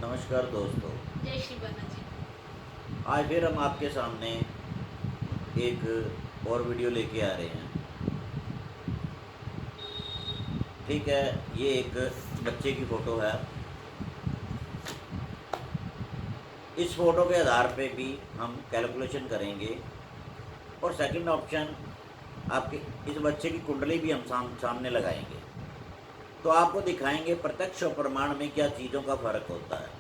नमस्कार दोस्तों। जय श्री बना जी। आज फिर हम आपके सामने एक और वीडियो लेके आ रहे हैं। ठीक है, ये एक बच्चे की फ़ोटो है। इस फ़ोटो के आधार पे भी हम कैलकुलेशन करेंगे और सेकंड ऑप्शन आपके इस बच्चे की कुंडली भी हम सामने लगाएंगे, तो आपको दिखाएंगे प्रत्यक्ष और प्रमाण में क्या चीज़ों का फ़र्क होता है।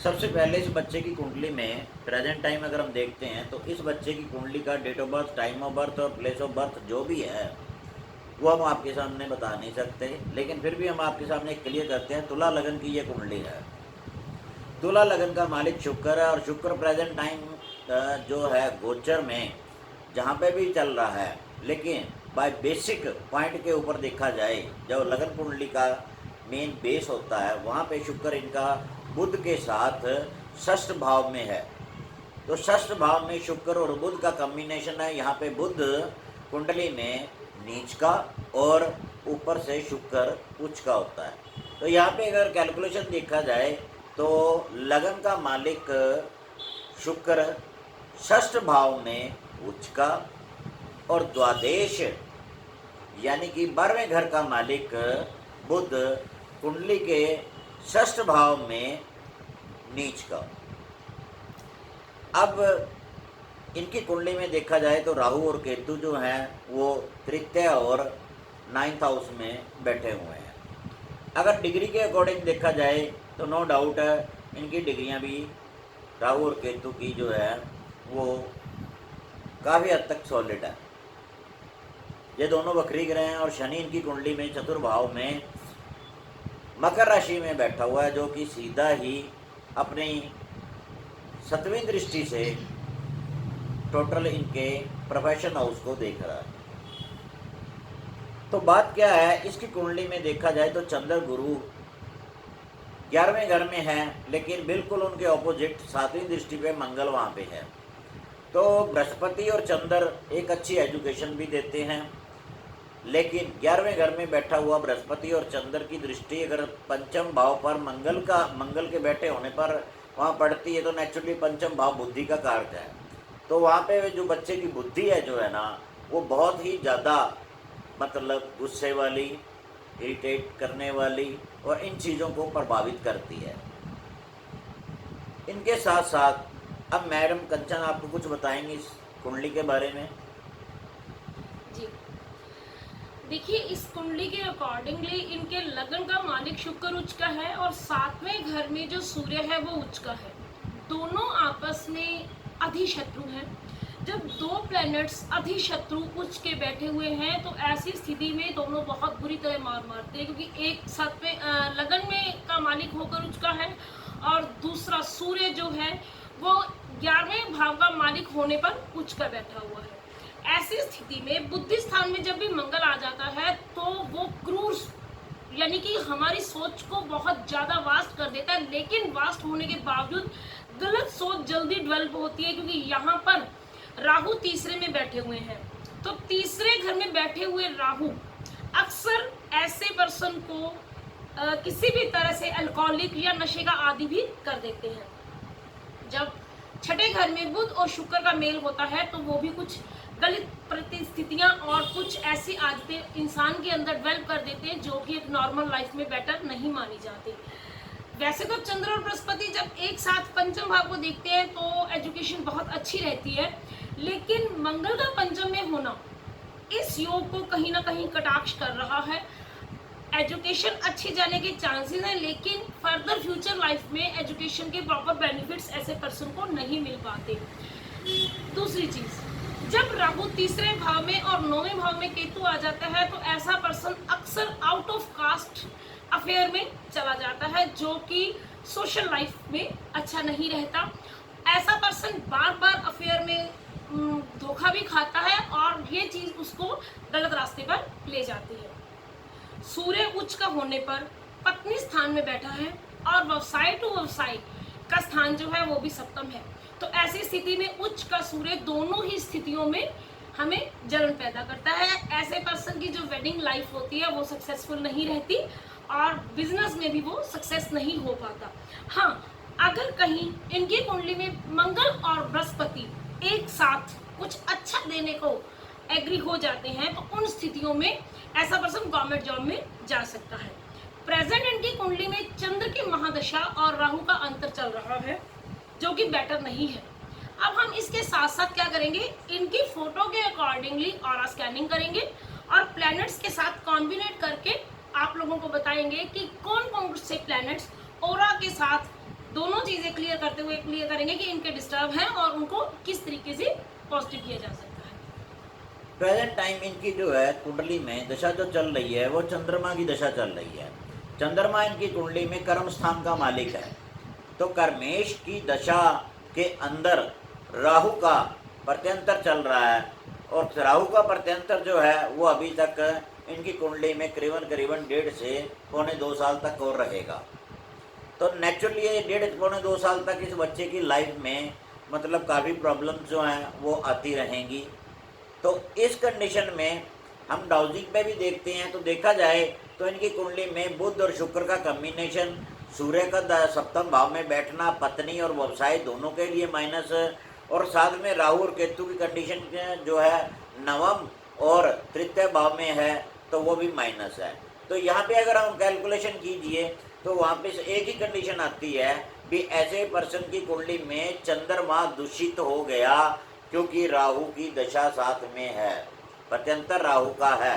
सबसे पहले इस बच्चे की कुंडली में प्रेजेंट टाइम अगर हम देखते हैं तो इस बच्चे की कुंडली का date of birth, time of birth और प्लेस ऑफ बर्थ जो भी है वो हम आपके सामने बता नहीं सकते, लेकिन फिर भी हम आपके सामने क्लियर करते हैं। तुला लगन की ये कुंडली है। तुला लगन का मालिक शुक्र है और शुक्र प्रेजेंट टाइम जो है गोचर में जहाँ पे भी चल रहा है, लेकिन बाय बेसिक पॉइंट के ऊपर देखा जाए, जो लगन कुंडली का मेन बेस होता है, वहाँ पे शुक्र इनका बुध के साथ षष्ठ भाव में है। तो षष्ठ भाव में शुक्र और बुध का कॉम्बिनेशन है। यहाँ पे बुध कुंडली में नीच का और ऊपर से शुक्र उच्च का होता है। तो यहाँ पे अगर कैलकुलेशन देखा जाए तो लगन का मालिक शुक्र षष्ठ भाव में उच्च का और द्वादश यानी कि 12वें घर का मालिक बुध कुंडली के षष्ठ भाव में नीच का। अब इनकी कुंडली में देखा जाए तो राहु और केतु जो हैं वो तृतीय और 9th हाउस में बैठे हुए हैं। अगर डिग्री के अकॉर्डिंग देखा जाए तो नो डाउट है इनकी डिग्रियां भी राहु और केतु की जो है वो काफ़ी हद तक सॉलिड है। ये दोनों वक्री ग्रह हैं और शनि इनकी कुंडली में चतुर्भाव में मकर राशि में बैठा हुआ है, जो कि सीधा ही अपनी 7वीं दृष्टि से टोटल इनके प्रोफेशन हाउस को देख रहा है। तो बात क्या है, इसकी कुंडली में देखा जाए तो चंद्र गुरु 11वें घर में है, लेकिन बिल्कुल उनके ऑपोजिट 7वीं दृष्टि पे मंगल वहाँ पे है। तो बृहस्पति और चंद्र एक अच्छी एजुकेशन भी देते हैं, लेकिन 11वें घर में बैठा हुआ बृहस्पति और चंद्र की दृष्टि अगर पंचम भाव पर मंगल के बैठे होने पर वहाँ पड़ती है तो नेचुरली पंचम भाव बुद्धि का कारक है। तो वहाँ पे जो बच्चे की बुद्धि है जो है ना, वो बहुत ही ज़्यादा मतलब गुस्से वाली, इरिटेट करने वाली और इन चीज़ों को प्रभावित करती है। इनके साथ साथ अब मैडम कंचन आपको कुछ बताएंगी इस कुंडली के बारे में। जी देखिए, इस कुंडली के अकॉर्डिंगली इनके लगन का मालिक शुक्र उच्च का है और 7वें घर में जो सूर्य है वो उच्च का है। दोनों आपस में अधिशत्रु हैं। जब दो प्लैनेट्स अधिशत्रु उच्च के बैठे हुए हैं तो ऐसी स्थिति में दोनों बहुत बुरी तरह मार मारते हैं, क्योंकि एक 7वें लगन में का मालिक होकर उच्च का है और दूसरा सूर्य जो है वो 11वें भाव का मालिक होने पर उच्च का बैठा हुआ है। ऐसी स्थिति में बुद्धि स्थान में जब भी मंगल आ जाता है तो वो क्रूर यानी कि हमारी सोच को बहुत ज़्यादा वास्ट कर देता है, लेकिन वास्ट होने के बावजूद गलत सोच जल्दी डेवलप होती है, क्योंकि यहाँ पर राहु तीसरे में बैठे हुए हैं। तो तीसरे घर में बैठे हुए राहु अक्सर ऐसे पर्सन को किसी भी तरह से अल्कोहलिक या नशे का आदी भी कर देते हैं। जब छठे घर में बुध और शुक्र का मेल होता है तो वो भी कुछ गलत परिस्थितियां और कुछ ऐसी आदतें इंसान के अंदर डेवलप कर देते हैं जो कि एक नॉर्मल लाइफ में बेटर नहीं मानी जाती। वैसे तो चंद्र और बृहस्पति जब एक साथ पंचम भाव को देखते हैं तो एजुकेशन बहुत अच्छी रहती है, लेकिन मंगल का पंचम में होना इस योग को कहीं ना कहीं कटाक्ष कर रहा है। एजुकेशन अच्छी जाने के चांसेस हैं, लेकिन फर्दर फ्यूचर लाइफ में एजुकेशन के प्रॉपर बेनिफिट्स ऐसे पर्सन को नहीं मिल पाते। दूसरी चीज, जब राहु तीसरे भाव में और 9वें भाव में केतु आ जाता है तो ऐसा पर्सन अक्सर आउट ऑफ कास्ट अफेयर में चला जाता है, जो कि सोशल लाइफ में अच्छा नहीं रहता। ऐसा पर्सन बार बार अफेयर में धोखा भी खाता है और ये चीज उसको गलत रास्ते पर ले जाती है। सूर्य उच्च का होने पर पत्नी स्थान में बैठा है और व्यवसाय टू व्यवसाय का स्थान जो है वो भी सप्तम है। तो ऐसी स्थिति में उच्च का सूर्य दोनों ही स्थितियों में हमें जलन पैदा करता है। ऐसे पर्सन की जो वेडिंग लाइफ होती है वो सक्सेसफुल नहीं रहती और बिजनेस में भी वो सक्सेस नहीं हो पाता। हाँ, अगर कहीं इनकी कुंडली में मंगल और बृहस्पति एक साथ कुछ अच्छा देने को एग्री हो जाते हैं तो उन स्थितियों में ऐसा पर्सन गवर्नमेंट जॉब में जा सकता है। प्रेजेंट इनकी कुंडली में चंद्र की महादशा और राहु का अंतर चल रहा है, जो कि बेटर नहीं है। अब हम इसके साथ साथ क्या करेंगे, इनकी फोटो के अकॉर्डिंगली ऑरा स्कैनिंग करेंगे और प्लैनेट्स के साथ कॉम्बिनेट करके आप लोगों को बताएंगे कि कौन कौन से प्लैनेट्स ऑरा के साथ दोनों चीजें क्लियर करते हुए क्लियर करेंगे कि इनके डिस्टर्ब हैं और उनको किस तरीके से पॉजिटिव किया जा सकता है। प्रेजेंट टाइम इनकी जो है कुंडली में दशा जो चल रही है वो चंद्रमा की दशा चल रही है। चंद्रमा इनकी कुंडली में कर्म स्थान का मालिक है, तो कर्मेश की दशा के अंदर राहु का प्रत्यंतर चल रहा है और राहु का प्रत्यंतर जो है वो अभी तक इनकी कुंडली में करीबन 1.5 से 1.25 साल तक और रहेगा। तो नेचुरली ये 1.5-2 साल तक इस बच्चे की लाइफ में मतलब काफ़ी प्रॉब्लम्स जो हैं वो आती रहेंगी। तो इस कंडीशन में हम डाउजिंग पे भी देखते हैं तो देखा जाए तो इनकी कुंडली में बुध और शुक्र का कम्बिनेशन, सूर्य का सप्तम भाव में बैठना पत्नी और व्यवसाय दोनों के लिए माइनस, और साथ में राहु और केतु की कंडीशन जो है नवम और तृतीय भाव में है तो वो भी माइनस है। तो यहाँ पे अगर हम कैलकुलेशन कीजिए तो वहाँ पे एक ही कंडीशन आती है भी ऐसे पर्सन की कुंडली में चंद्रमा दूषित हो गया क्योंकि राहु की दशा साथ में है, प्रत्यंतर राहु का है।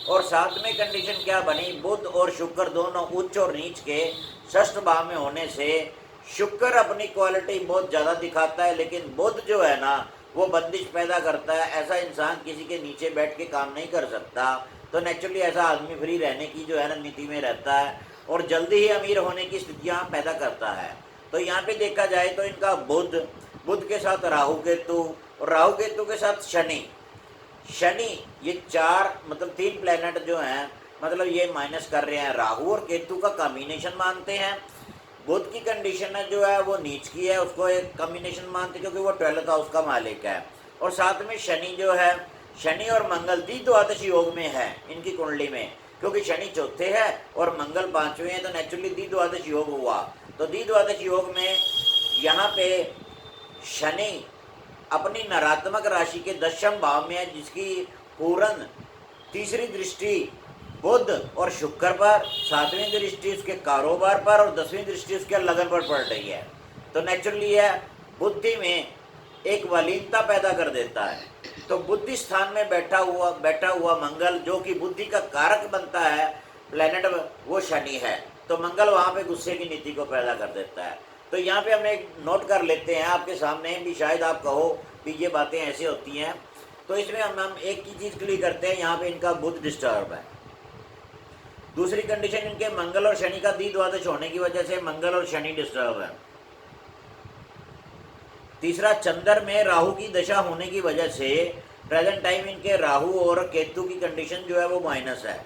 और साथ में कंडीशन क्या बनी, बुध और शुक्र दोनों उच्च और नीच के षष्ठ भाव में होने से शुक्र अपनी क्वालिटी बहुत ज़्यादा दिखाता है, लेकिन बुध जो है ना वो बंदिश पैदा करता है। ऐसा इंसान किसी के नीचे बैठ के काम नहीं कर सकता, तो नेचुरली ऐसा आदमी फ्री रहने की जो है ना नीति में रहता है और जल्दी ही अमीर होने की स्थितियाँ पैदा करता है। तो यहाँ पे देखा जाए तो इनका बुध के साथ राहु केतु और राहु केतु के साथ शनि ये 3 प्लैनेट जो हैं मतलब ये माइनस कर रहे हैं। राहु और केतु का कॉम्बिनेशन मानते हैं। बुध की कंडीशन जो है वो नीच की है, उसको एक कॉम्बिनेशन मानते हैं क्योंकि वो 12th हाउस का मालिक है। और साथ में शनि जो है, शनि और मंगल द्विद्वादश योग में है इनकी कुंडली में, क्योंकि शनि चौथे है और मंगल 5वें है तो नेचुरली द्विद्वादश योग हुआ। तो द्विद्वादश योग में यहाँ पे शनि अपनी नकारात्मक राशि के 10वें भाव में है, जिसकी पूर्ण तीसरी दृष्टि बुध और शुक्र पर, 7वीं दृष्टि उसके कारोबार पर और 10वीं दृष्टि उसके लगन पर पड़ रही है। तो नेचुरली यह बुद्धि में एक वलीनता पैदा कर देता है। तो बुद्धि स्थान में बैठा हुआ मंगल जो कि बुद्धि का कारक बनता है प्लेनेट, वो शनि है। तो मंगल वहाँ पे गुस्से की नीति को पैदा कर देता है। तो यहाँ पे हम एक नोट कर लेते हैं आपके सामने भी, शायद आप कहो कि ये बातें ऐसी होती हैं। तो इसमें हम एक ही चीज़ क्लियर करते हैं, यहाँ पे इनका बुध डिस्टर्ब है। दूसरी कंडीशन इनके मंगल और शनि का द्विद्वादश होने की वजह से मंगल और शनि डिस्टर्ब है। तीसरा, चंद्र में राहु की दशा होने की वजह से प्रेजेंट टाइम इनके राहु और केतु की कंडीशन जो है वो माइनस है।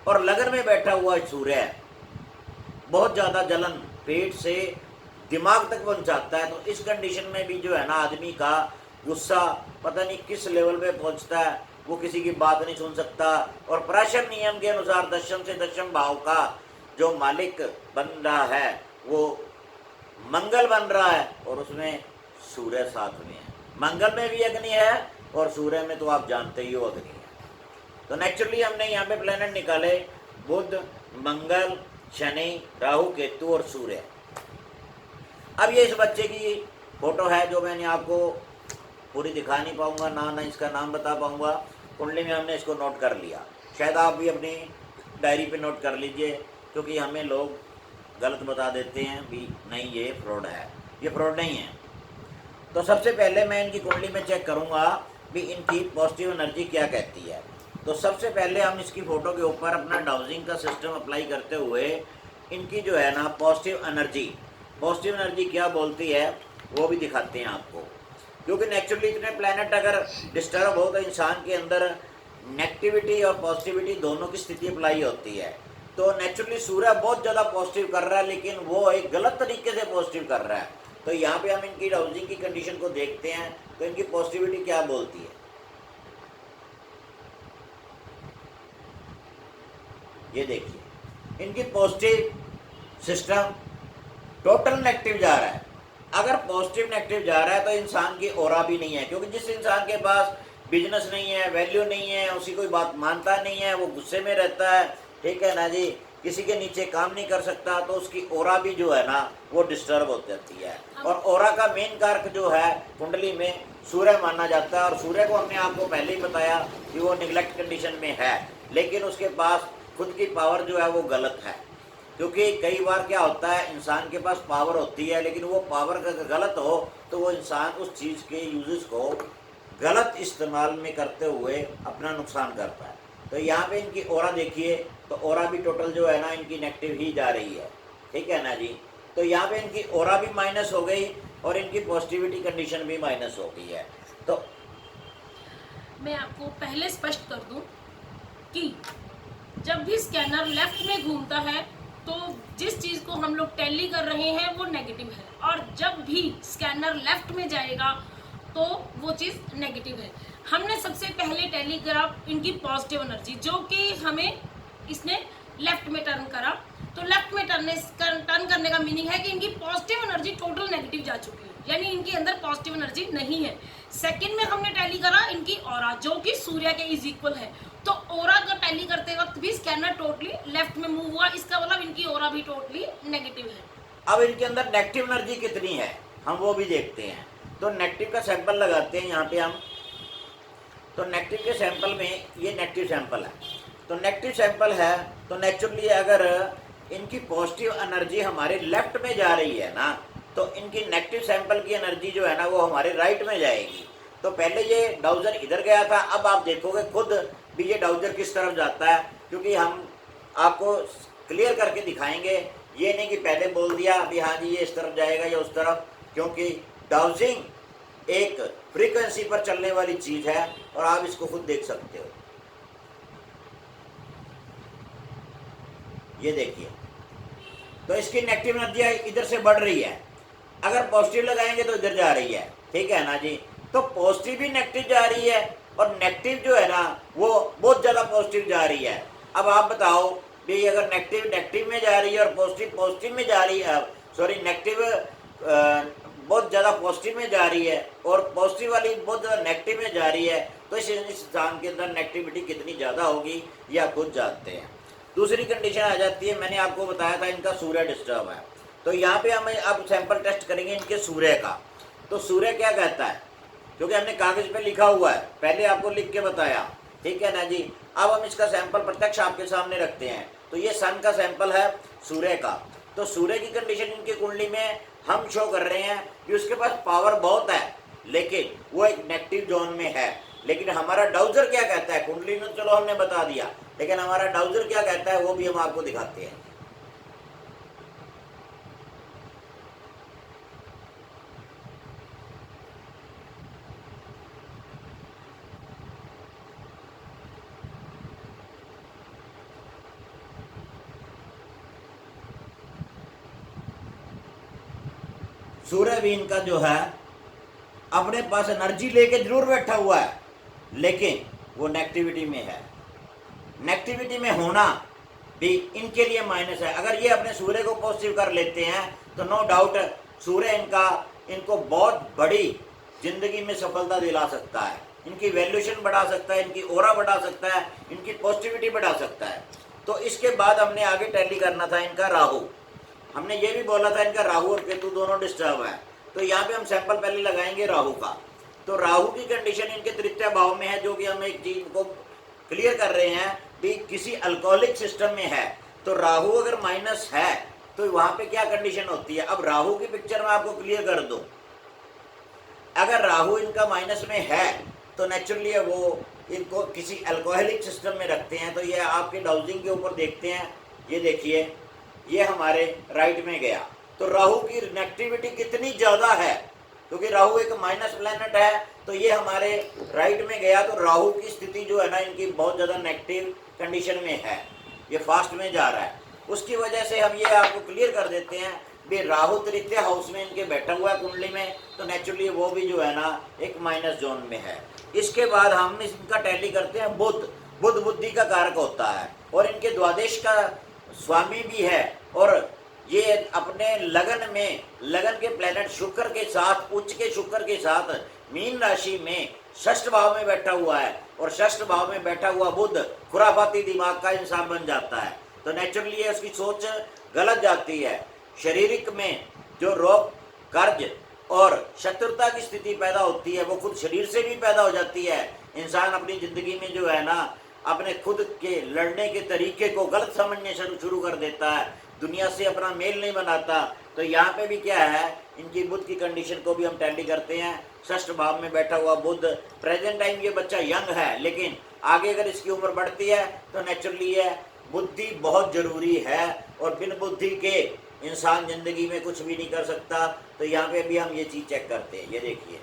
और लगन में बैठा हुआ सूर्य बहुत ज़्यादा जलन पेट से दिमाग तक पहुंचाता है। तो इस कंडीशन में भी जो है ना आदमी का गुस्सा पता नहीं किस लेवल पे पहुंचता है, वो किसी की बात नहीं सुन सकता। और पराशर नियम के अनुसार 10वें से 10वें भाव का जो मालिक बन रहा है वो मंगल बन रहा है और उसमें सूर्य साथ में है। मंगल में भी अग्नि है और सूर्य में तो आप जानते ही हो अग्नि है। तो नेचुरली हमने यहाँ पे प्लेनेट निकाले, बुध, मंगल, शनि, राहु, केतु और सूर्य। अब ये इस बच्चे की फोटो है जो मैंने आपको पूरी दिखा नहीं पाऊंगा, ना इसका नाम बता पाऊंगा। कुंडली में हमने इसको नोट कर लिया, शायद आप भी अपनी डायरी पे नोट कर लीजिए, क्योंकि हमें लोग गलत बता देते हैं भी नहीं ये फ्रॉड है। ये फ्रॉड नहीं है। तो सबसे पहले मैं इनकी कुंडली में चेक करूंगा भी इनकी पॉजिटिव एनर्जी क्या कहती है। तो सबसे पहले हम इसकी फ़ोटो के ऊपर अपना डाउजिंग का सिस्टम अप्लाई करते हुए इनकी जो है ना पॉजिटिव एनर्जी क्या बोलती है वो भी दिखाते हैं आपको। क्योंकि नेचुरली इतने प्लैनेट अगर डिस्टर्ब हो तो इंसान के अंदर नेगेटिविटी और पॉजिटिविटी दोनों की स्थिति अप्लाई होती है। तो नेचुरली सूर्य बहुत ज़्यादा पॉजिटिव कर रहा है, लेकिन वो एक गलत तरीके से पॉजिटिव कर रहा है। तो यहाँ पे हम इनकी डाउजिंग की कंडीशन को देखते हैं तो इनकी पॉजिटिविटी क्या बोलती है। ये देखिए इनकी पॉजिटिव सिस्टम टोटल नेगेटिव जा रहा है। अगर पॉजिटिव नेगेटिव जा रहा है तो इंसान की ऑरा भी नहीं है, क्योंकि जिस इंसान के पास बिजनेस नहीं है, वैल्यू नहीं है, उसी कोई बात मानता नहीं है, वो गुस्से में रहता है, ठीक है ना जी, किसी के नीचे काम नहीं कर सकता, तो उसकी ऑरा भी जो है ना वो डिस्टर्ब हो जाती है। और ऑरा का मेन कारक जो है कुंडली में सूर्य माना जाता है, और सूर्य को हमने आपको पहले ही बताया कि वो निगलेक्ट कंडीशन में है, लेकिन उसके पास खुद की पावर जो है वो गलत है। क्योंकि कई बार क्या होता है, इंसान के पास पावर होती है, लेकिन वो पावर अगर गलत हो तो वो इंसान उस चीज़ के यूजेस को गलत इस्तेमाल में करते हुए अपना नुकसान करता है। तो यहाँ पे इनकी ऑरा देखिए, तो ऑरा भी टोटल जो है ना इनकी नेगेटिव ही जा रही है, ठीक है ना जी। तो यहाँ पे इनकी ऑरा भी माइनस हो गई और इनकी पॉजिटिविटी कंडीशन भी माइनस हो गई है। तो मैं आपको पहले स्पष्ट कर दूं कि जब भी स्कैनर लेफ्ट में घूमता है तो जिस चीज़ को हम लोग टैली कर रहे हैं वो नेगेटिव है, और जब भी स्कैनर लेफ्ट में जाएगा तो वो चीज़ नेगेटिव है। हमने सबसे पहले टैली करा इनकी पॉजिटिव एनर्जी, जो कि हमें इसने लेफ्ट में टर्न करा। तो लेफ्ट में टर्न करने का मीनिंग है कि इनकी पॉजिटिव एनर्जी टोटल नेगेटिव जा चुकी है, यानी इनके अंदर पॉजिटिव एनर्जी नहीं है। सेकंड में हमने टैली करा इनकी ऑरा, जो कि सूर्य के इज इक्वल है। तो ऑरा का टैली करते वक्त भी स्कैनर टोटली लेफ्ट में मूव हुआ, इसका मतलब इनकी ऑरा भी टोटली नेगेटिव है। अब इनके अंदर नेगेटिव एनर्जी कितनी है हम वो भी देखते हैं। तो नेगेटिव का सैंपल लगाते हैं यहाँ पे हम। तो नेगेटिव के सैंपल में ये नेगेटिव सैंपल है, तो नेगेटिव सैंपल है तो नेचुरली अगर इनकी पॉजिटिव एनर्जी हमारे लेफ्ट में जा रही है ना, तो इनकी नेगेटिव सैंपल की एनर्जी जो है ना वो हमारे राइट में जाएगी। तो पहले ये डाउजर इधर गया था, अब आप देखोगे खुद भी ये डाउजर किस तरफ जाता है, क्योंकि हम आपको क्लियर करके दिखाएंगे। ये नहीं कि पहले बोल दिया अभी हाँ जी ये इस तरफ जाएगा या उस तरफ, क्योंकि डाउजिंग एक फ्रीक्वेंसी पर चलने वाली चीज है और आप इसको खुद देख सकते हो। ये देखिए, तो इसकी नेगेटिव एनर्जी इधर से बढ़ रही है, अगर पॉजिटिव लगाएंगे तो इधर जा रही है, ठीक है ना जी। तो पॉजिटिव भी नेगेटिव जा रही है और नेगेटिव जो है ना वो बहुत ज़्यादा पॉजिटिव जा रही है। अब आप बताओ भी अगर नेगेटिव नेगेटिव में जा रही है और पॉजिटिव पॉजिटिव में जा रही है, सॉरी नेगेटिव बहुत ज़्यादा पॉजिटिव में जा रही है और पॉजिटिव वाली बहुत ज़्यादा नेगेटिव में जा रही है, तो इस इंसान के अंदर नेगेटिविटी कितनी ज़्यादा होगी ये आप खुद जानते हैं। दूसरी कंडीशन आ जाती है, मैंने आपको बताया था इनका सूर्य डिस्टर्ब है। तो यहाँ पे हम अब सैंपल टेस्ट करेंगे इनके सूर्य का। तो सूर्य क्या कहता है, क्योंकि हमने कागज पे लिखा हुआ है, पहले आपको लिख के बताया, ठीक है ना जी। अब हम इसका सैंपल प्रत्यक्ष आपके सामने रखते हैं। तो ये सन का सैंपल है सूर्य का। तो सूर्य की कंडीशन इनकी कुंडली में हम शो कर रहे हैं कि उसके पास पावर बहुत है, लेकिन वो एक नेगेटिव जोन में है। लेकिन हमारा डाउजर क्या कहता है, कुंडली में चलो हमने बता दिया, लेकिन हमारा डाउजर क्या कहता है वो भी हम आपको दिखाते हैं। सूर्य भी इनका जो है अपने पास एनर्जी लेके जरूर बैठा हुआ है, लेकिन वो नेगेटिविटी में है। नेगेटिविटी में होना भी इनके लिए माइनस है। अगर ये अपने सूर्य को पॉजिटिव कर लेते हैं तो नो डाउट सूर्य इनको बहुत बड़ी जिंदगी में सफलता दिला सकता है, इनकी वैल्यूएशन बढ़ा सकता है, इनकी ऑरा बढ़ा सकता है, इनकी पॉजिटिविटी बढ़ा सकता है। तो इसके बाद हमने आगे टैली करना था इनका राहु। हमने ये भी बोला था इनका राहु और केतु दोनों डिस्टर्ब है। तो यहाँ पे हम सैंपल पहले लगाएंगे राहु का। तो राहु की कंडीशन इनके तृतीय भाव में है, जो कि हम एक चीज को क्लियर कर रहे हैं कि किसी अल्कोहलिक सिस्टम में है। तो राहु अगर माइनस है तो वहां पे क्या कंडीशन होती है। अब राहु की पिक्चर में आपको क्लियर कर दूं, अगर राहु इनका माइनस में है तो नेचुरली वो इनको किसी अल्कोहलिक सिस्टम में रखते हैं। तो ये आपके डाउजिंग के ऊपर देखते हैं, ये देखिए ये हमारे राइट में गया। तो राहु की नेगेटिविटी कितनी ज़्यादा है, क्योंकि राहु एक माइनस प्लैनेट है, तो ये हमारे राइट में गया। तो राहु की स्थिति जो है ना इनकी बहुत ज़्यादा नेगेटिव कंडीशन में है, ये फास्ट में जा रहा है। उसकी वजह से हम ये आपको क्लियर कर देते हैं भी राहु तृतीय हाउस में इनके बैठा हुआ है कुंडली में, तो नेचुरली वो भी जो है ना एक माइनस जोन में है। इसके बाद हम इनका टैली करते हैं बुध। बुध बुद्धि का कारक होता है। और इनके द्वादश का स्वामी भी है, और ये अपने लगन के प्लेनेट शुक्र के साथ, उच्च के शुक्र के साथ मीन राशि में षष्ठ भाव में बैठा हुआ है, और षष्ठ भाव में बैठा हुआ बुध खुराफाती दिमाग का इंसान बन जाता है। तो नेचुरली उसकी सोच गलत जाती है। शारीरिक में जो रोग, कर्ज और शत्रुता की स्थिति पैदा होती है वो खुद शरीर से भी पैदा हो जाती है। इंसान अपनी जिंदगी में जो है ना, अपने खुद के लड़ने के तरीके को गलत समझने शुरू कर देता है, दुनिया से अपना मेल नहीं बनाता। तो यहाँ पे भी क्या है, इनकी बुध की कंडीशन को भी हम टैली करते हैं। षष्ठ भाव में बैठा हुआ बुध, प्रेजेंट टाइम ये बच्चा यंग है, लेकिन आगे अगर इसकी उम्र बढ़ती है तो नेचुरली है बुद्धि बहुत जरूरी है, और बिन बुद्धि के इंसान जिंदगी में कुछ भी नहीं कर सकता। तो यहाँ पे भी हम ये चीज चेक करते हैं। ये देखिए,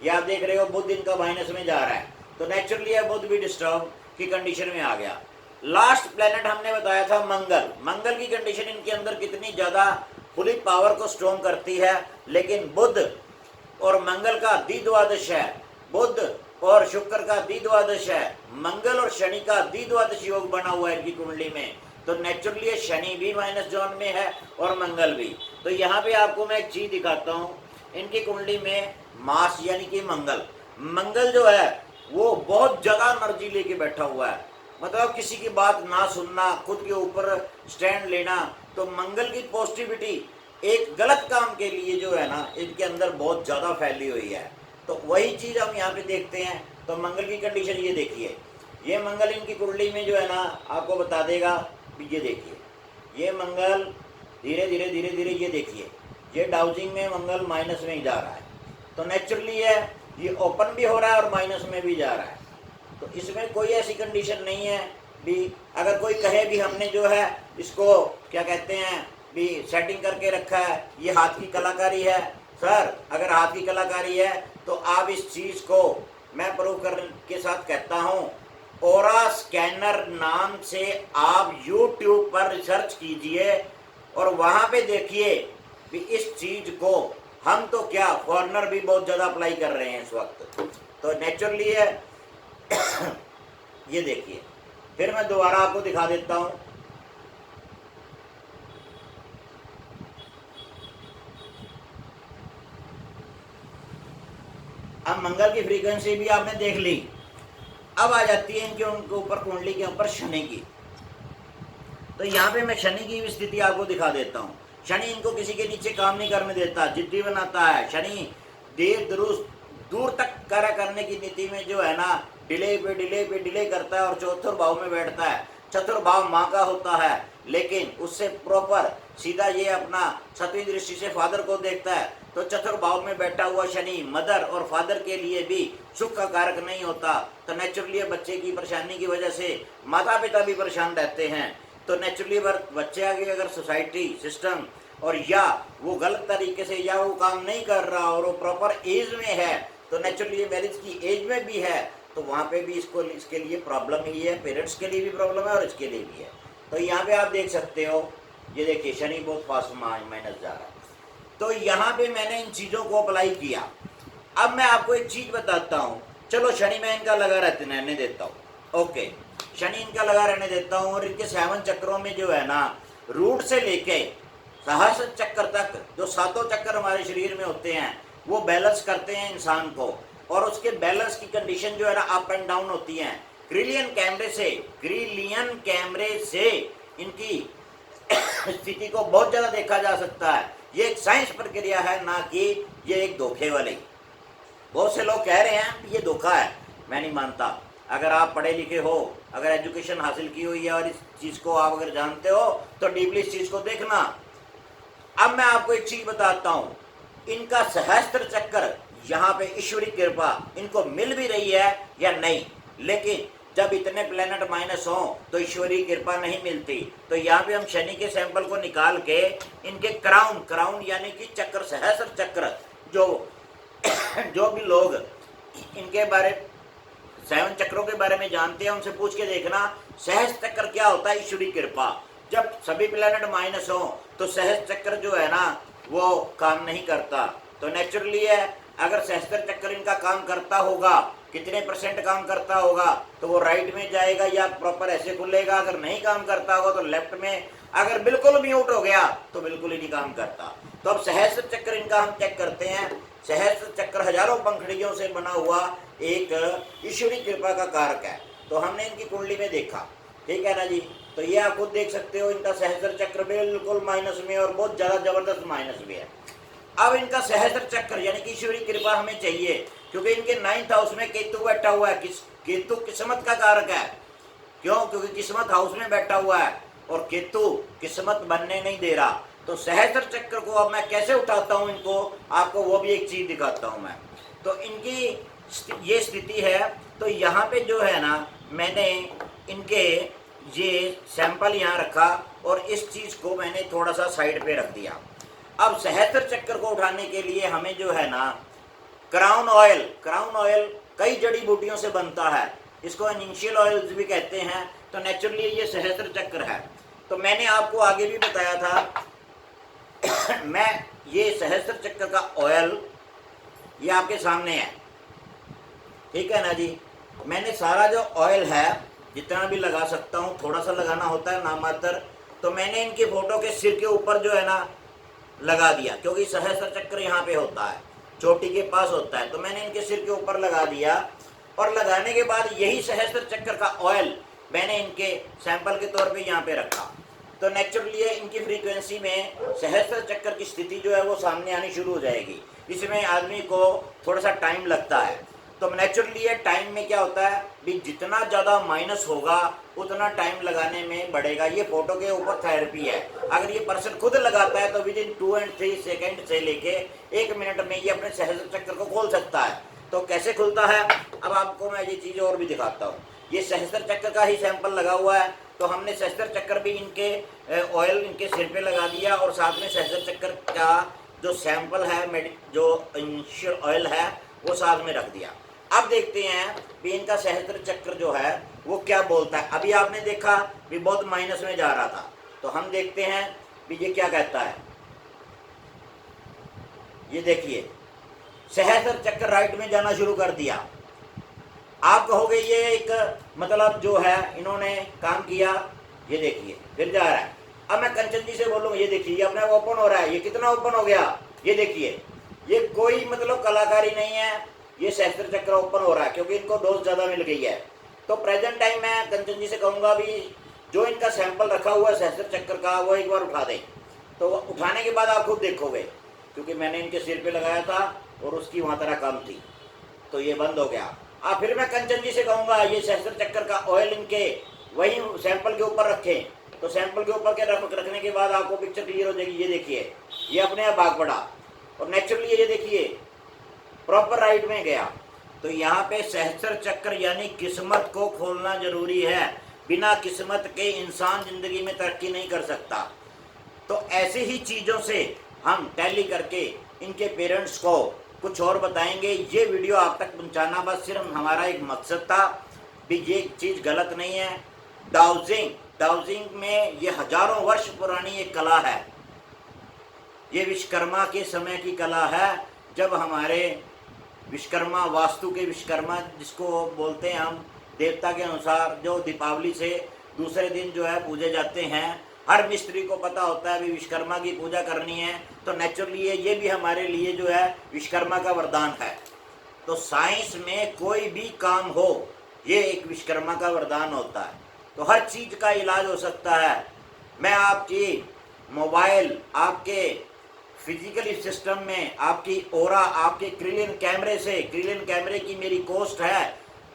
ये आप देख रहे हो बुध इनका माइनस में जा रहा है, तो नेचुरली है बुध भी डिस्टर्ब की कंडीशन में आ गया। लास्ट प्लेनेट हमने बताया था मंगल। मंगल की कंडीशन इनके अंदर कितनी ज्यादा पूरी पावर को स्ट्रॉन्ग करती है, लेकिन बुध और मंगल का द्विद्वादश है, बुध और शुक्र का द्विद्वादश है, मंगल और शनि का द्विद्वादश योग बना हुआ है इनकी कुंडली में। तो नेचुरली शनि भी माइनस जोन में है और मंगल भी। तो यहाँ पे आपको मैं एक चीज दिखाता हूँ, इनकी कुंडली में मास यानी कि मंगल जो है वो बहुत ज्यादा एनर्जी लेके बैठा हुआ है, मतलब किसी की बात ना सुनना, खुद के ऊपर स्टैंड लेना। तो मंगल की पॉजिटिविटी एक गलत काम के लिए जो है ना इनके अंदर बहुत ज्यादा फैली हुई है। तो वही चीज हम यहाँ पे देखते हैं। तो मंगल की कंडीशन ये देखिए, ये मंगल इनकी कुंडली में जो है ना आपको बता देगा। ये देखिए, ये मंगल धीरे धीरे धीरे धीरे, ये देखिए ये डाउजिंग में मंगल माइनस में ही जा रहा है। तो नेचुरली है ये ओपन भी हो रहा है और माइनस में भी जा रहा है। तो इसमें कोई ऐसी कंडीशन नहीं है भी, अगर कोई कहे भी हमने जो है इसको क्या कहते हैं भी सेटिंग करके रखा है, ये हाथ की कलाकारी है। सर अगर हाथ की कलाकारी है तो आप इस चीज को मैं प्रूव करने के साथ कहता हूँ, ओरा स्कैनर नाम से आप YouTube पर रिसर्च कीजिए और वहां पे देखिए भी इस चीज को हम तो क्या फॉरनर भी बहुत ज्यादा अप्लाई कर रहे हैं इस वक्त। तो नेचुरली है ये देखिए, फिर मैं दोबारा आपको दिखा देता हूं। अब मंगल की फ्रीक्वेंसी भी आपने देख ली। अब आ जाती है इनके उनके ऊपर कुंडली के ऊपर शनि की। तो यहाँ पे मैं शनि की भी स्थिति आपको दिखा देता हूँ। शनि इनको किसी के नीचे काम नहीं करने देता, जिद्दी बनाता है। शनि देर दूर तक कार्य करने की नीति में जो है ना डिले पे डिले करता है और चौथे भाव में बैठता है। चतुर्थ भाव माँ का होता है, लेकिन उससे प्रॉपर सीधा ये अपना सतवीं दृष्टि से फादर को देखता है। तो चतुर्थ भाव में बैठा हुआ शनि मदर और फादर के लिए भी सुख का कारक नहीं होता। तो नेचुरली बच्चे की परेशानी की वजह से माता पिता भी परेशान रहते हैं। तो नेचुरली बच्चे आगे अगर सोसाइटी सिस्टम और या वो गलत तरीके से या वो काम नहीं कर रहा और वो प्रॉपर एज में है, तो नेचुरली मैरिज की एज में भी है, तो वहाँ पे भी इसके लिए प्रॉब्लम ही है। पेरेंट्स के लिए भी प्रॉब्लम है और इसके लिए भी है। तो यहाँ पे आप देख सकते हो, ये देखिए शनि बहुत फास्ट माइनस जा रहा है। तो यहाँ पे मैंने इन चीज़ों को अप्लाई किया। अब मैं आपको एक चीज़ बताता हूँ। चलो शनि में इनका लगा रहने देता हूँ, ओके शनि इनका लगा रहने देता हूँ। और इनके 7 चक्रों में जो है ना रूट से लेके सहस्त्र चक्र तक जो 7 चक्र हमारे शरीर में होते हैं वो बैलेंस करते हैं इंसान को। और उसके बैलेंस की कंडीशन जो है ना अप एंड डाउन होती है। ग्रीलियन कैमरे से इनकी स्थिति को बहुत ज्यादा देखा जा सकता है। ये एक साइंस प्रक्रिया है, ना कि ये एक धोखे वाली। बहुत से लोग कह रहे हैं ये धोखा है, मैं नहीं मानता। अगर आप पढ़े लिखे हो, अगर एजुकेशन हासिल की हुई है और इस चीज को आप अगर जानते हो तो डीपली इस चीज को देखना। अब मैं आपको एक चीज बताता हूं, इनका सहस्त्र चक्र यहाँ पे ईश्वरी कृपा इनको मिल भी रही है या नहीं, लेकिन जब इतने प्लेनेट माइनस हो तो ईश्वरी कृपा नहीं मिलती। तो यहाँ पे हम शनि के सैंपल को निकाल के इनके क्राउन यानी कि चक्र, सहस्त्र चक्र, जो भी लोग इनके बारे 7 चक्रों के बारे में जानते हैं उनसे पूछ के देखना सहस्त्र चक्र क्या होता है। ईश्वरी कृपा, जब सभी प्लेनेट माइनस हो तो सहस्त्र चक्र जो है ना वो काम नहीं करता। तो नेचुरली है अगर सहस्त्र चक्र इनका काम करता होगा कितने % काम करता होगा तो वो राइट में जाएगा या प्रॉपर ऐसे खुलेगा, अगर नहीं काम करता होगा तो लेफ्ट में, अगर बिल्कुल म्यूट हो गया तो बिल्कुल ही नहीं काम करता। तो अब सहस्त्र चक्र इनका हम चेक करते हैं। सहस्त्र चक्र हजारों पंखुड़ियों से बना हुआ एक ईश्वरी कृपा का कारक है। तो हमने इनकी कुंडली में देखा, ठीक है ना जी। तो ये आप खुद देख सकते हो, इनका सहस्त्र चक्र बिल्कुल माइनस में और बहुत ज्यादा जबरदस्त माइनस में है। अब इनका सहस्त्र चक्र यानी कि ईश्वरी कृपा हमें चाहिए, क्योंकि इनके 9th हाउस में केतु बैठा हुआ है। केतु किस्मत का कारक है। क्यों? क्योंकि किस्मत हाउस में बैठा हुआ है और केतु किस्मत बनने नहीं दे रहा। तो सहस्त्र चक्र को अब मैं कैसे उठाता हूं इनको, आपको वो भी एक चीज दिखाता हूं मैं। तो इनकी ये स्थिति है। तो यहाँ पे जो है ना, मैंने इनके ये सैंपल यहाँ रखा और इस चीज को मैंने थोड़ा सा साइड पे रख दिया। अब सहस्त्र चक्र को उठाने के लिए हमें जो है ना, क्राउन ऑयल कई जड़ी बूटियों से बनता है, इसको इनिशियल ऑयल्स भी कहते हैं। तो नेचुरली ये सहस्त्र चक्र है। तो मैंने आपको आगे भी बताया था मैं ये सहस्त्र चक्र का ऑयल ये आपके सामने है, ठीक है ना जी। मैंने सारा जो ऑयल है जितना भी लगा सकता हूँ, थोड़ा सा लगाना होता है नामात्र, तो मैंने इनके फोटो के सिर के ऊपर जो है ना लगा दिया, क्योंकि सहस्त्र चक्र यहाँ पे होता है, चोटी के पास होता है। तो मैंने इनके सिर के ऊपर लगा दिया और लगाने के बाद यही सहस्त्र चक्र का ऑयल मैंने इनके सैंपल के तौर पे यहाँ पे रखा। तो नेचुरली इनकी फ्रीक्वेंसी में सहस्त्र चक्र की स्थिति जो है वो सामने आनी शुरू हो जाएगी। इसमें आदमी को थोड़ा सा टाइम लगता है। तो नेचुरली ये टाइम में क्या होता है भी, जितना ज़्यादा माइनस होगा उतना टाइम लगाने में बढ़ेगा। ये फोटो के ऊपर थेरेपी है। अगर ये पर्सन खुद लगाता है तो विद इन 2 and 3 सेकेंड से लेके 1 मिनट में ये अपने सहस्त्र चक्र को खोल सकता है। तो कैसे खुलता है, अब आपको मैं ये चीज़ और भी दिखाता हूँ। ये सहस्त्र चक्र का ही सैंपल लगा हुआ है। तो हमने सहस्त्र चक्र भी इनके ऑयल इनके सिर पे लगा दिया और साथ में सहस्त्र चक्र का जो सैंपल है, जो इनिशियल ऑयल है, वो साथ में रख दिया। अब देखते हैं भी इनका सहस्त्र चक्र जो है वो क्या बोलता है। अभी आपने देखा भी बहुत माइनस में जा रहा था, तो हम देखते हैं भी ये क्या कहता है। ये देखिए, सहस्त्र चक्र राइट में जाना शुरू कर दिया। आप कहोगे ये एक मतलब जो है इन्होंने काम किया, ये देखिए फिर जा रहा है। अब मैं कंचन जी से बोलूँ, ये देखिए ये अपने ओपन हो रहा है। ये कितना ओपन हो गया, ये देखिए। ये कोई मतलब कलाकारी नहीं है, ये सहस्त्र चक्र ओपन हो रहा है क्योंकि इनको डोज ज़्यादा मिल गई है। तो प्रेजेंट टाइम मैं कंचन जी से कहूँगा भी जो इनका सैंपल रखा हुआ है सहस्त्र चक्र का, वो एक बार उठा दें। तो उठाने के बाद आप खुद देखोगे, क्योंकि मैंने इनके सिर पे लगाया था और उसकी वहाँ तरह कम थी, तो ये बंद हो गया। अब फिर मैं कंचन जी से कहूँगा ये सहस्त्र चक्र का ऑयल इनके वही सैंपल के ऊपर रखें। तो सैंपल के ऊपर के रखने के बाद आपको पिक्चर क्लियर हो जाएगी। ये देखिए ये अपने आप भाग पड़ा और नेचुरली ये देखिए प्रॉपर राइट में गया। तो यहाँ पे सहस्त्र चक्र यानी किस्मत को खोलना जरूरी है। बिना किस्मत के इंसान जिंदगी में तरक्की नहीं कर सकता। तो ऐसी ही चीज़ों से हम टैली करके इनके पेरेंट्स को कुछ और बताएंगे। ये वीडियो आप तक पहुँचाना बस सिर्फ हमारा एक मकसद था भी ये चीज़ गलत नहीं है। डाउजिंग में ये हजारों वर्ष पुरानी एक कला है। ये विश्वकर्मा के समय की कला है, जब हमारे विश्वकर्मा, वास्तु के विश्वकर्मा जिसको बोलते हैं हम, देवता के अनुसार जो दीपावली से दूसरे दिन जो है पूजे जाते हैं। हर मिस्त्री को पता होता है भी विश्वकर्मा की पूजा करनी है। तो नेचुरली ये भी हमारे लिए जो है विश्वकर्मा का वरदान है। तो साइंस में कोई भी काम हो ये एक विश्वकर्मा का वरदान होता है। तो हर चीज़ का इलाज हो सकता है। मैं आपकी मोबाइल, आपके फिजिकली सिस्टम में आपकी ओरा, आपके क्रिलिन कैमरे से, क्रिलिन कैमरे की मेरी कॉस्ट है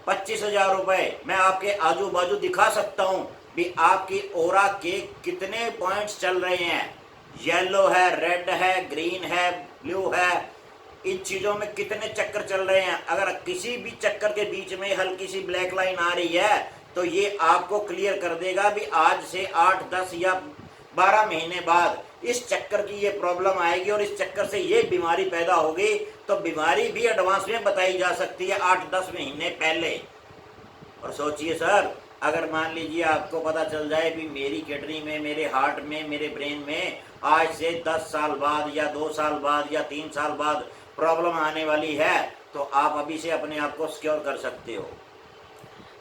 25,000 रुपये। मैं आपके आजू बाजू दिखा सकता हूँ भी आपकी ओरा के कितने पॉइंट्स चल रहे हैं। येलो है, रेड है, ग्रीन है, ब्लू है, इन चीज़ों में कितने चक्कर चल रहे हैं। अगर किसी भी चक्कर के बीच में हल्की सी ब्लैक लाइन आ रही है तो ये आपको क्लियर कर देगा भी आज से 8, 10 या 12 महीने बाद इस चक्कर की ये प्रॉब्लम आएगी और इस चक्कर से ये बीमारी पैदा होगी। तो बीमारी भी एडवांस में बताई जा सकती है 8-10 महीने पहले। और सोचिए सर, अगर मान लीजिए आपको पता चल जाए भी मेरी किडनी में, मेरे हार्ट में, मेरे ब्रेन में आज से 10 साल बाद या 2 साल बाद या 3 साल बाद प्रॉब्लम आने वाली है तो आप अभी से अपने आप को सिक्योर कर सकते हो।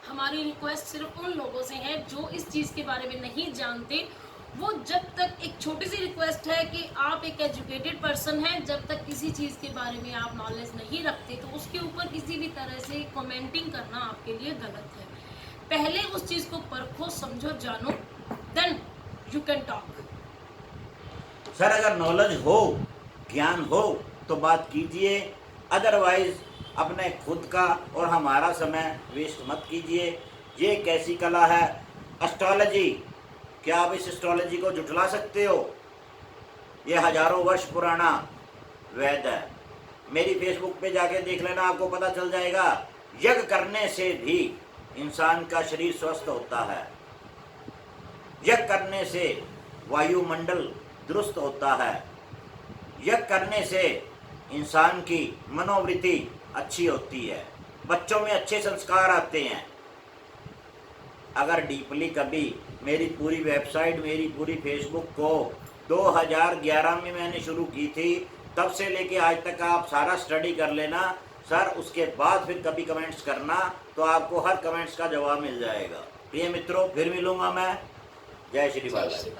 हमारी रिक्वेस्ट सिर्फ उन लोगों से है जो इस चीज़ के बारे में नहीं जानते। वो जब तक, एक छोटी सी रिक्वेस्ट है कि आप एक एजुकेटेड पर्सन हैं, जब तक किसी चीज़ के बारे में आप नॉलेज नहीं रखते तो उसके ऊपर किसी भी तरह से कमेंटिंग करना आपके लिए गलत है। पहले उस चीज़ को परखो, समझो, जानो, then you can talk. Sir अगर नॉलेज हो, ज्ञान हो तो बात कीजिए, अदरवाइज अपने खुद का और हमारा समय वेस्ट मत कीजिए। ये एक ऐसी कला है, एस्ट्रोलॉजी, क्या आप इस एस्ट्रोलॉजी को झुठला सकते हो? ये हजारों वर्ष पुराना वेद है। मेरी फेसबुक पे जाके देख लेना, आपको पता चल जाएगा। यज्ञ करने से भी इंसान का शरीर स्वस्थ होता है, यज्ञ करने से वायुमंडल दुरुस्त होता है, यज्ञ करने से इंसान की मनोवृत्ति अच्छी होती है, बच्चों में अच्छे संस्कार आते हैं। अगर डीपली कभी मेरी पूरी वेबसाइट, मेरी पूरी फेसबुक को 2011 में मैंने शुरू की थी, तब से लेके आज तक आप सारा स्टडी कर लेना सर, उसके बाद फिर कभी कमेंट्स करना तो आपको हर कमेंट्स का जवाब मिल जाएगा। प्रिय मित्रों, फिर मिलूंगा मैं। जय श्री बालाजी।